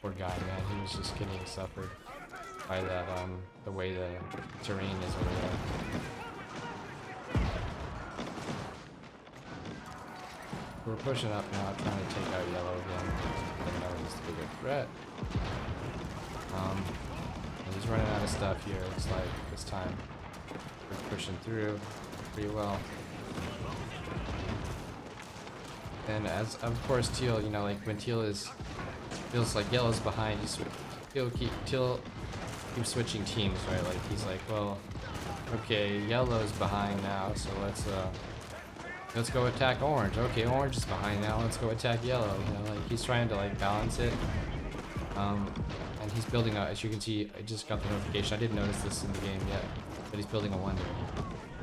Poor guy, man. He was just getting suffered by that the way the terrain is over there. We're pushing up now, trying to take out Yellow again. I know he's the bigger threat. And he's running out of stuff here. It's like this time. We're pushing through pretty well. And as of course Teal, you know, like when Teal feels like Yellow's behind, Teal keeps switching teams, right? Like he's like, well, okay, Yellow's behind now, so let's go attack Orange. Okay, Orange is behind now, let's go attack Yellow. You know, like he's trying to like balance it. And he's building a, as you can see, I just got the notification. I didn't notice this in the game yet, but he's building a wonder.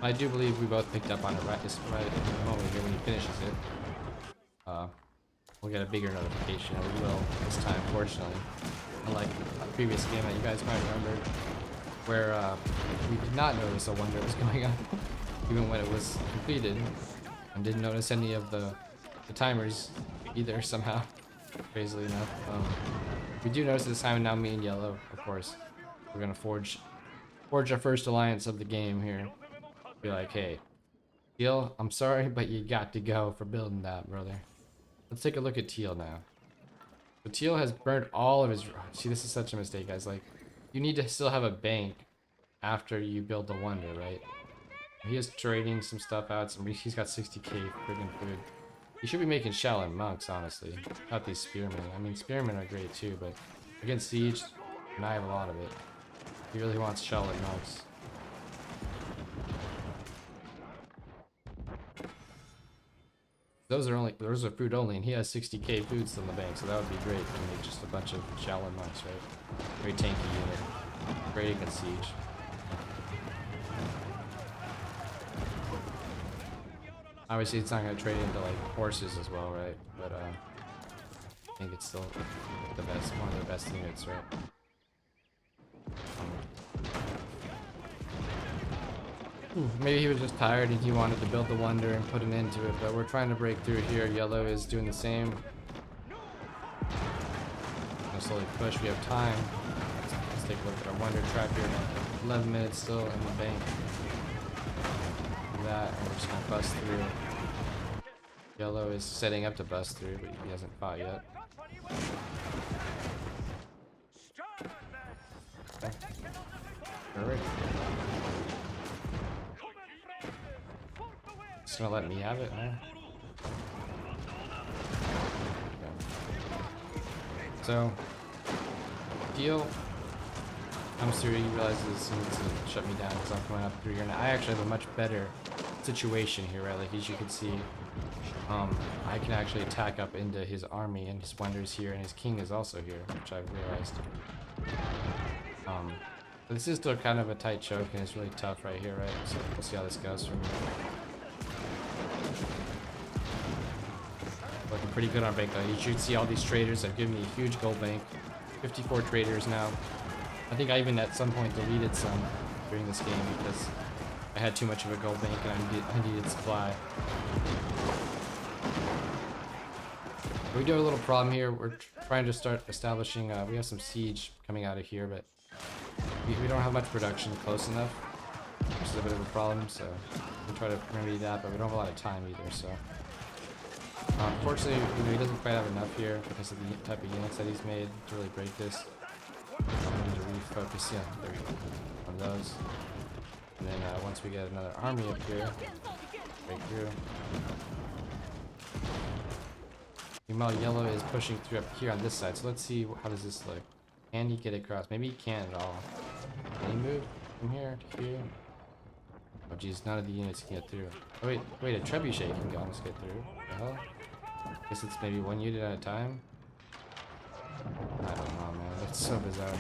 I do believe we both picked up on it right in the moment here when he finishes it. We'll get a bigger notification, and we will this time, fortunately. Unlike a previous game that you guys might remember, where we did not notice a wonder was going on, even when it was completed, and didn't notice any of the timers either somehow, crazily enough. We do notice this time, and now me and Yellow, of course, we're gonna forge our first alliance of the game here. Be like, hey, Teal, I'm sorry, but you got to go for building that, brother. Let's take a look at Teal now. So Teal has burnt all of his... See, this is such a mistake, guys. Like, you need to still have a bank after you build the wonder, right? He is trading some stuff out. He's got 60k friggin' food. He should be making shell and monks, honestly. Not these spearmen. I mean, spearmen are great too, but against siege, and I have a lot of it. He really wants shell and monks. Those are food only, and he has 60k food still in the bank, so that would be great. I mean, just a bunch of shell and monks, right? Very tanky unit. Great against siege. Obviously, it's not going to trade into like horses as well, right? But I think it's still the best, one of the best units, right? Maybe he was just tired and he wanted to build the wonder and put an end to it, but we're trying to break through here. Yellow is doing the same. Gonna slowly push. We have time. Let's take a look at our wonder tracker. 11 minutes still in the bank. That, and we're just gonna bust through. Yellow is setting up to bust through, but he hasn't fought yet. Okay. Alright. Just gonna let me have it, huh? Okay. So, Teal comes through, he realizes he needs to shut me down because I'm coming up through here. Now I actually have a much better situation here, right? Like, as you can see, I can actually attack up into his army, and his wonders here, and his king is also here, which I've realized. But this is still kind of a tight choke, and it's really tough right here, right? So we'll see how this goes from here. Looking pretty good on bank though. You should see all these traders have given me a huge gold bank. 54 traders now. I think I even at some point deleted some during this game because I had too much of a gold bank and I needed supply. We do have a little problem here. We're trying to start establishing, we have some siege coming out of here, but we don't have much production close enough, which is a bit of a problem, so we'll try to remedy that, but we don't have a lot of time either, so. Unfortunately, he doesn't quite have enough here because of the type of units that he's made to really break this. I need to refocus, yeah, there we go, on those. And then once we get another army up here, break through. Meanwhile, Yellow is pushing through up here on this side, so let's see how does this look. Can he get across? Maybe he can't at all. Can he move from here to here? Oh geez, none of the units can get through. Oh wait, a trebuchet can almost get through. What the hell? Guess it's maybe one unit at a time? I don't know, man. That's so bizarre.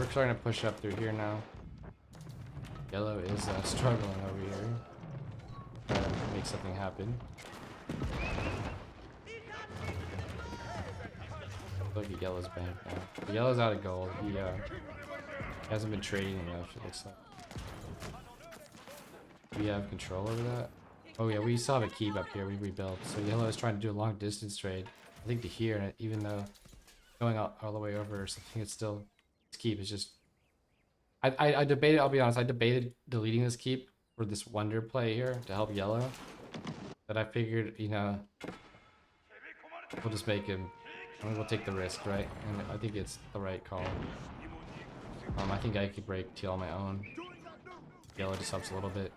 we're starting to push up through here now. Yellow is struggling over here. Trying to make something happen. Look at Yellow's bank now. Yellow's out of gold. He hasn't been trading enough, it looks like. We have control over that. Oh yeah, we still have a keep up here. We rebuilt. So Yellow is trying to do a long distance trade. I think to here, and even though going all the way over or something, it's still this keep is just. I debated. I'll be honest. I debated deleting this keep for this wonder play here to help Yellow, but I figured, you know, we'll just make him. I mean, we'll take the risk, right? And I think it's the right call. I think I could break teal on my own. Yellow just helps a little bit.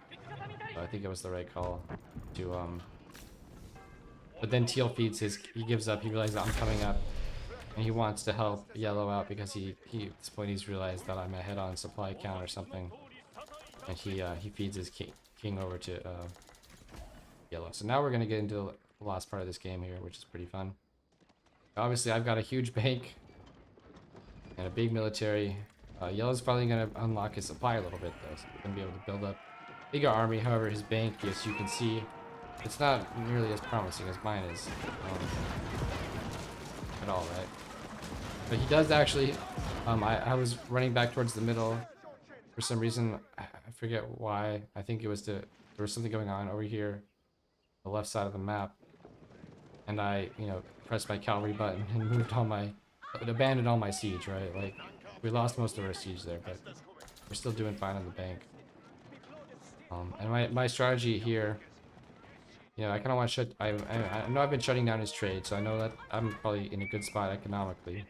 So I think it was the right call to But then teal feeds his. He gives up. He realizes I'm coming up, and he wants to help Yellow out because he at this point he's realized that I'm ahead on supply count or something, and he feeds his king over to Yellow. So now we're gonna get into the last part of this game here, which is pretty fun. Obviously, I've got a huge bank and a big military. Yellow's probably going to unlock his supply a little bit, though, so we're going to be able to build up a bigger army. However, his bank, as you can see, it's not nearly as promising as mine is at all, right? But he does actually. I was running back towards the middle for some reason. I forget why. I think it was there was something going on over here, the left side of the map. And I, you know, pressed my cavalry button and moved all my, abandoned all my siege, right? Like, we lost most of our siege there, but we're still doing fine on the bank. And my strategy here, you know, I kind of want to shut, I know I've been shutting down his trade, so I know that I'm probably in a good spot economically.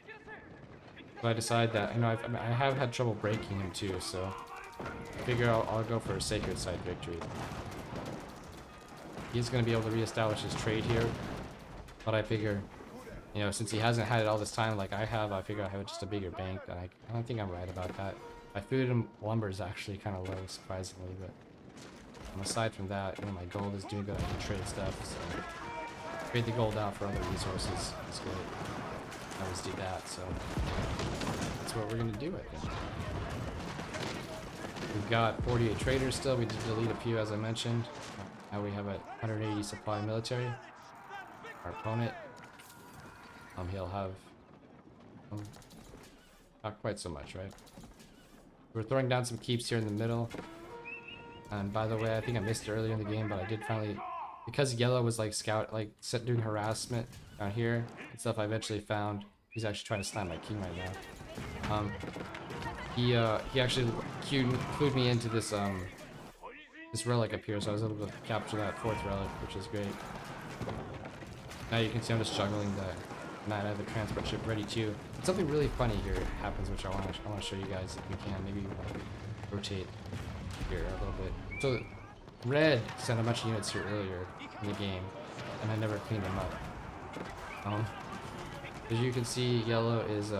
But I decide that, you know, I have had trouble breaking him too, so I figure I'll go for a sacred side victory. He's going to be able to reestablish his trade here. But I figure, you know, since he hasn't had it all this time like I have, I figure I have just a bigger bank. And I don't think I'm right about that. My food and lumber is actually kind of low, surprisingly. But aside from that, you know, my gold is doing good. I can trade stuff. So trade the gold out for other resources. That's great. I always do that. So that's what we're going to do, I think. We've got 48 traders still. We did delete a few, as I mentioned. Now we have a 180 supply military. Our opponent, he'll have not quite so much, right? We're throwing down some keeps here in the middle. And by the way, I think I missed it earlier in the game, but I did finally, because Yellow was like doing harassment down here and stuff. I eventually found he's actually trying to snipe my king right now. He actually clued me into this this relic up here, so I was able to capture that 4th relic, which is great. Now you can see I'm just juggling the knight. I have the transport ship ready too. And something really funny here happens, which I want to show you guys if we can. Maybe rotate here a little bit. So red sent a bunch of units here earlier in the game, and I never cleaned them up. As you can see, yellow is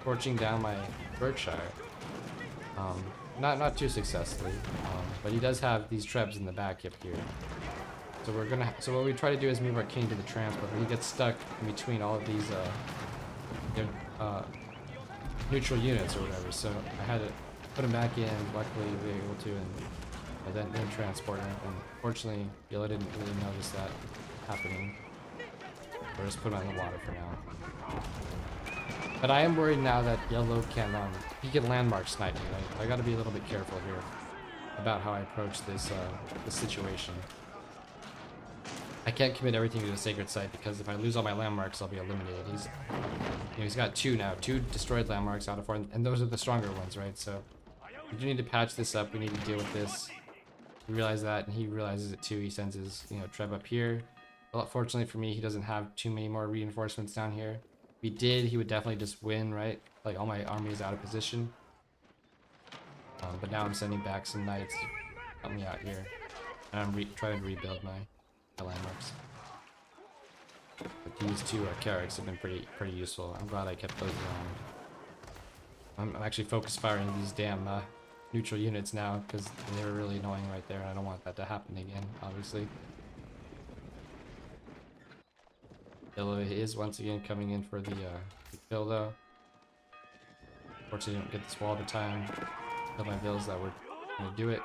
torching down my Berkshire. Not too successfully, but he does have these trebs in the back up here. So what we try to do is move our king to the transport, but he gets stuck in between all of these neutral units or whatever. So I had to put him back in. Luckily, we were able to, and then transport him. And fortunately, yellow didn't really notice that happening. We'll just put him on the water for now. But I am worried now that yellow can he can landmark snipe me. Right? I got to be a little bit careful here about how I approach this situation. I can't commit everything to the sacred site because if I lose all my landmarks, I'll be eliminated. He's got two destroyed landmarks out of 4, and those are the stronger ones, right? So we do need to patch this up. We need to deal with this. We realize that, and he realizes it too. He sends his treb up here. Well, fortunately for me, he doesn't have too many more reinforcements down here. If he did, he would definitely just win, right? Like all my army is out of position. But now I'm sending back some knights to help me out here, and I'm trying to rebuild my landmarks. But these two carracks have been pretty useful. I'm glad I kept those around. I'm actually focus firing these damn neutral units now because they were really annoying right there. I don't want that to happen again, obviously. Yellow is once again coming in for the kill though. Unfortunately, didn't get this wall at the time. Tell my bills that we're gonna do it.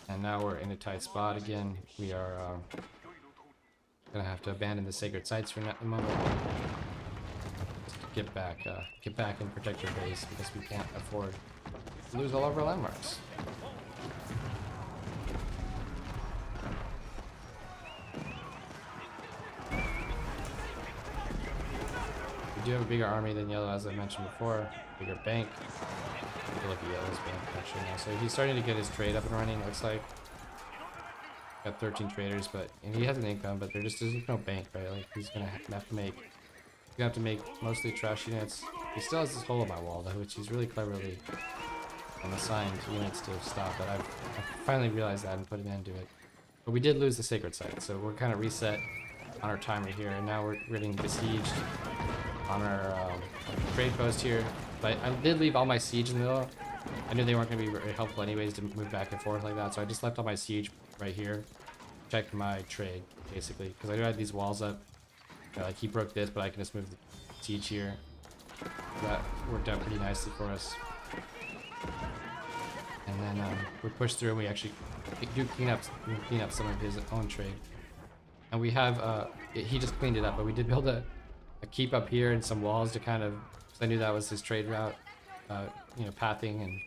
And now we're in a tight spot again. We are gonna have to abandon the sacred sites for the moment. Get back and protect your base because we can't afford to lose all of our landmarks. We do have a bigger army than Yellow, as I mentioned before. Bigger bank. Take a look at Yellow's bank actually now. So he's starting to get his trade up and running. It looks like got 13 traders, and he has an income, but there just isn't no bank, right? Like he's gonna have to make mostly trash units. He still has this hole in my wall though, which he's really cleverly assigned units to stop. But I've finally realized that and put an end to it. But we did lose the sacred site, so we're kind of reset on our timer here, and now we're getting besieged on our trade post here. But I did leave all my siege in the middle. I knew they weren't going to be very helpful anyways to move back and forth like that, so I just left all my siege right here. Check my trade, basically, because I do have these walls up. Like he broke this, but I can just move the siege here. That worked out pretty nicely for us. And then we push through and we actually do clean up some of his own trade. And we have, he just cleaned it up, but we did build a keep up here and some walls to kind of, because I knew that was his trade route, you know, pathing, and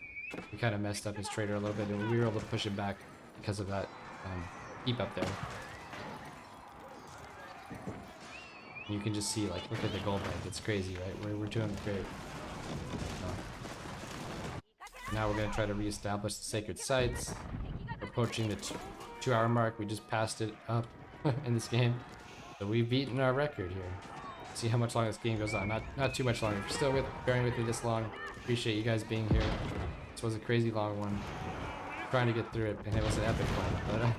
we kind of messed up his trader a little bit, and we were able to push him back because of that keep up there. You can just see, like, look at the gold bank. It's crazy, right? We're doing great. Now we're gonna try to reestablish the sacred sites. We're approaching the 2-hour mark. We just passed it up in this game, so we've beaten our record here. See how much longer this game goes on. Not too much longer. If you're still bearing with me this long, appreciate you guys being here. This was a crazy long one. Trying to get through it, and it was an epic one.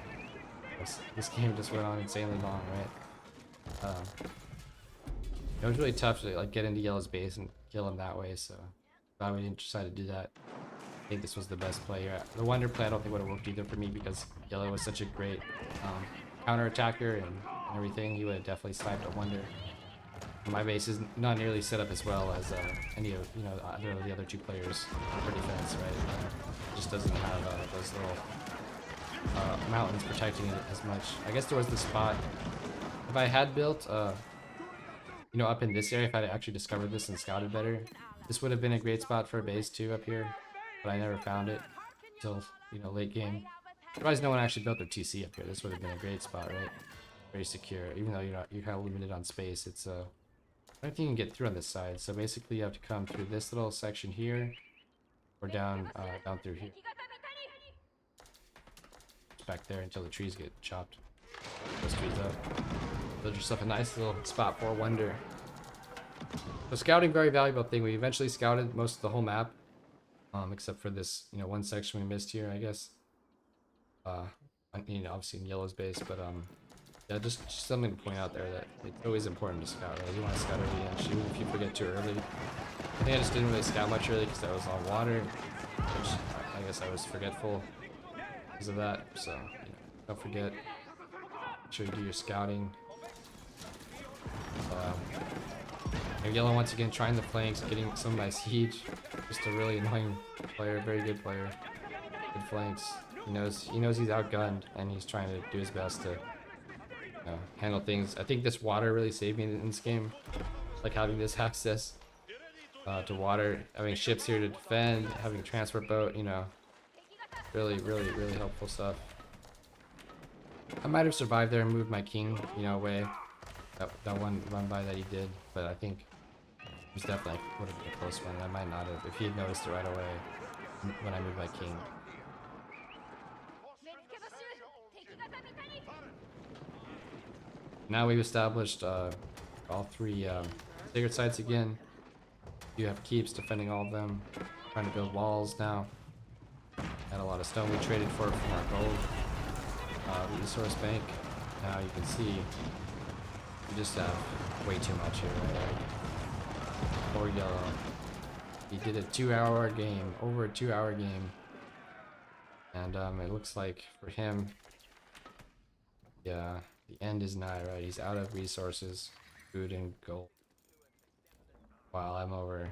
But this game just went on insanely long, right? It was really tough to like get into Yellow's base and kill him that way, so glad we didn't decide to do that. I think this was the best play here. The Wonder play I don't think would have worked either for me because Yellow was such a great counter attacker and everything. He would have definitely sniped a Wonder. My base is not nearly set up as well as any of either of the other two players for defense, right? It just doesn't have those little mountains protecting it as much. I guess there was the spot. If I had built up in this area, if I had actually discovered this and scouted better, this would have been a great spot for a base too up here, but I never found it until late game. Surprised no one actually built their TC up here. This would have been a great spot, right? Very secure, even though you're kind of limited on space. It's I don't think you can get through on this side, so basically you have to come through this little section here, or down through here. Just back there until the trees get chopped. Those trees up. Build yourself a nice little spot for a Wonder. So scouting, very valuable thing. We eventually scouted most of the whole map, except for this one section we missed here, I guess. Obviously in Yellow's base, but yeah, just something to point out there that it's always important to scout, right? You want to scout every inch, even if you forget too early. I think I just didn't really scout much early because I was on water, which I guess I was forgetful because of that. So don't forget. Make sure you do your scouting. Yellow once again trying the flanks, getting some of my siege. Just a really annoying player, very good player. Good flanks. He knows he's outgunned, and he's trying to do his best to handle things. I think this water really saved me in this game. Like having this access to water, having ships here to defend, having a transport boat. Really helpful stuff. I might have survived there and moved my king, away. That one run by that he did, but I think it was definitely would have been a close one. I might not have if he had noticed it right away when I moved my king. Now we've established all three sacred sites again. You have keeps defending all of them. Trying to build walls now. Had a lot of stone we traded for from our gold resource bank. Now you can see we just have way too much here, right? Poor Yellow. He did a 2-hour game, over a 2-hour game. And it looks like for him, yeah, the end is nigh, right? He's out of resources, food and gold. While I'm over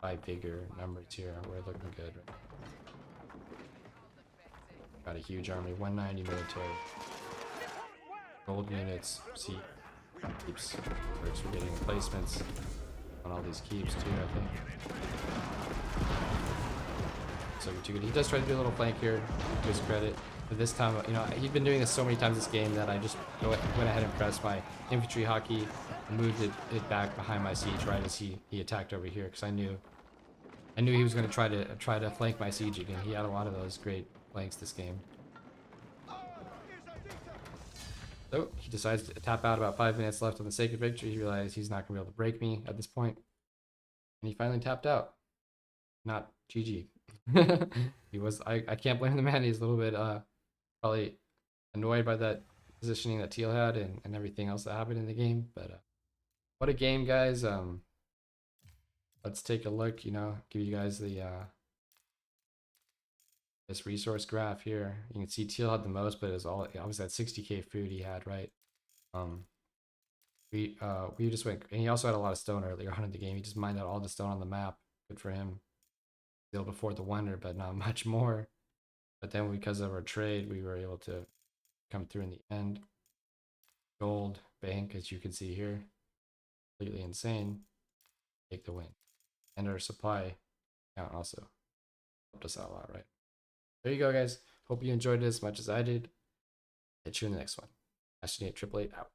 by bigger numbers here. We're looking good. Right? Got a huge army, 190 military. Gold units, see, keeps. We're getting replacements on all these keeps too, I think. So too good. He does try to do a little flank here, to his credit. But this time, you know, he'd been doing this so many times this game that I just went ahead and pressed my infantry hockey and moved it back behind my siege right as he attacked over here, because I knew he was going to try to flank my siege again. He had a lot of those great flanks this game. So he decides to tap out. About 5 minutes left on the Sacred Victory. He realized he's not going to be able to break me at this point, and he finally tapped out. Not GG. He was. I can't blame the man. He's a little bit probably annoyed by that positioning that Teal had and everything else that happened in the game. But what a game, guys. Let's take a look. You know, give you guys the this resource graph here. You can see Teal had the most, but it was all obviously that 60k food he had, right? We just went, and he also had a lot of stone earlier on in the game. He just mined out all the stone on the map. Good for him. Able to afford the wonder, but not much more. But then because of our trade, we were able to come through in the end. Gold bank, as you can see here, completely insane. Take the win, and our supply count also helped us out a lot, right? There you go, guys. Hope you enjoyed it as much as I did. Catch you in the next one. #888 out.